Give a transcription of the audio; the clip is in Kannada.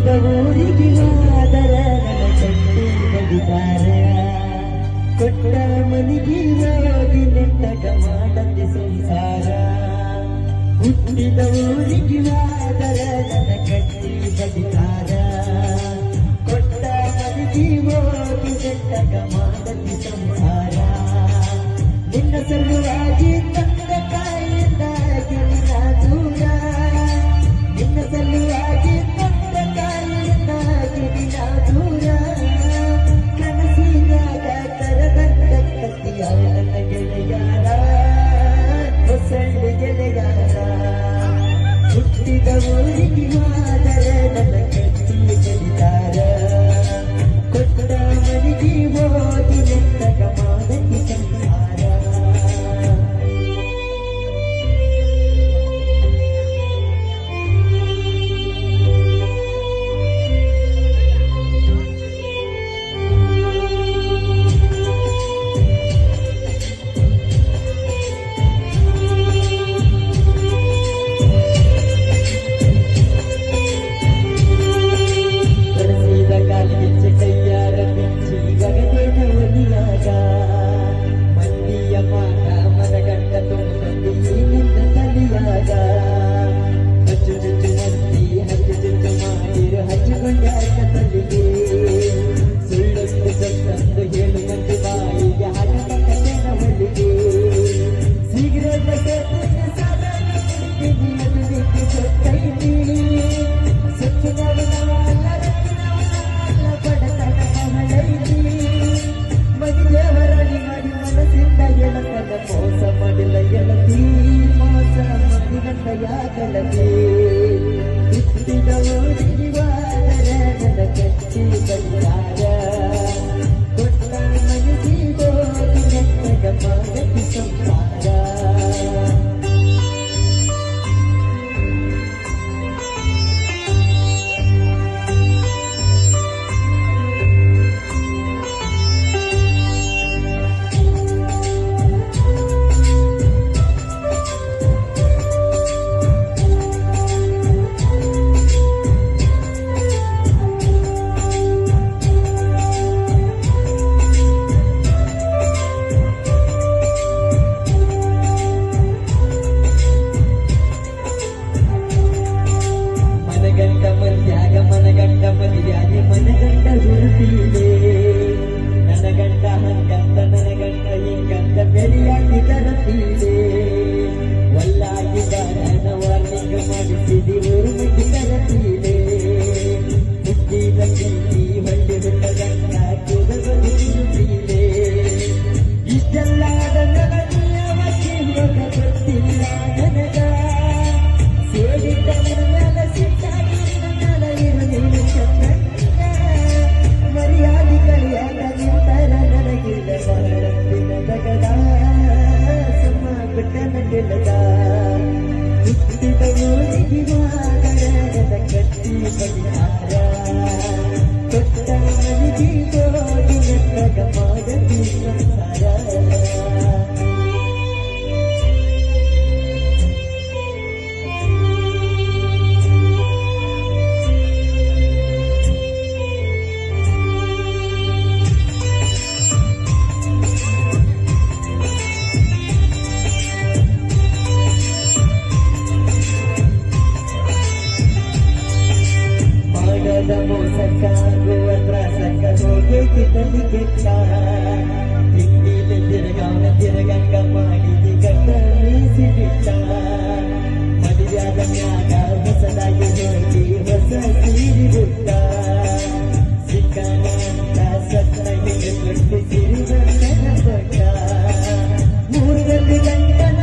ಹುಟ್ಟಿದ ಊರಿಗೆ ಹೋದರ ನನ್ನ ಕಟ್ಟಿ ಕಡಿದಾರ ಕೊಟ್ಟ ಮನಿಗೆ ಹೋಗಿ ನೆಟ್ಟಗ ಮಾಡದೆ ಸಂಸಾರ ಹುಟ್ಟಿದ ಊರಿಗೆ ಹೋದರ ನನ್ನ ಕಟ್ಟಿ ಕಡಿದಾರ ಕೊಟ್ಟ ಮನಿಗೆ ಹೋಗಿ ನೆಟ್ಟಗ ಮಾಡದೆ ಸಂಸಾರ ನಿನ್ನ ಸಲುವಾಗಿ ತಂದ ಕಾಯಿಂದ ಗೆಲಿನ ದೂರ ನಿನ್ನ ಸಲುವಾಗಿ ತಂದ ಕಾಯಿಂದ ಗೆಲಿನ ದೂರ ಕನಸಿನಾಗ ಕರದಂತ ಕತ್ತಿಯ ನನ್ನ ಗೆಳೆಯಾರ ಹೊಸಳ್ಳಿ ಗೆಳೆಯಾರ ಹುಟ್ಟಿದ ಊರಿಗೆ ಹೋದರೆ ನನ್ನ ಕಟ್ಟಿ ಕಲಿತಾರ ಕೊಟ್ಟ ಮನಿಗೆ ಹೋಗಿ ನೆಟ್ಟಗ ಮಾಡಕ್ಕೆ ಸಂಸಾರ ಮೋಸ ಮಾಡಿಲ್ಲ ಗೆಳತಿ ಮೋಸ ಮದಿನಂತ ಯಾಕಲತಿ ಹುಟ್ಟಿದ ಊರಿಗೆ ಹೋದರೆ ನನ್ನ ಕಟ್ಟಿ ಕಲಿತಾರ ಕೊಟ್ಟ ಮನಿಗೆ ಹೋಗಿ ನೆಟ್ಟಗ ಮಾಡಕ್ಕೆ ಸಂಸಾರ ಮನಗಂಡ ಮದುವೆಯಾಗಿ ಮನಗಂಡ ಗುರುತಿದೆ ನನ್ನ ಗಂಡ ಹಂಗಂತ ನನ್ನ ಗಂಡ ಹಿಂಗಂತ ಬೆರಿಯಾಗಿ ತರತಿದೆ ಒಲ್ಲಾಗಿ ಬಾರನ ವಾರ್ನಿಂಗ್ ಮಾಡಿಸಿದಿ ಊರು ಮುಟ್ಟಿ ಕರತಿದೆ ಹುಟ್ಟಿದ ಪ್ರೀತಿ ಹೊಳ್ಳಿ ಹುಟ್ಟ ಗಂಡ ಕೂದಲು ತಿರುತ್ತಿದೆ ಇಷ್ಟೆಲ್ಲ ನನಗೆ ಹೋಗ ಗೊತ್ತಿಲ್ಲ ನನಗ ಸೇರಿದ್ದ ನನ್ನ ಸಿಟ್ಟಾಗಿ ಮರ್ಯಾದೆ ಕಲಿಯಾಗ ನಿಂತರ ನನಗಿಲ್ಲ ಬಹಳತ್ತಿನ ತಗದ ಸಮ ಬಿಟ್ಟನ ಗೆಲ್ಲದ ಹುಟ್ಟಿದ ಊರಿಗೆ ಹೋದರೆ ನನ್ನ ಕಟ್ಟಿ ಕಲಿಯಾರ ಕೊಟ್ಟ ಮನಿಗೆ ಹೋಗಿ ನೆಟ್ಟಗ ಮಾಡದಿ ಸಂಸಾರ ಮೋಸಕ್ಕಾಗುವ ತ್ರಾಸಕ್ಕ ಹೋಗೈತಿ ತಲೆ ಕೆಟ್ಟ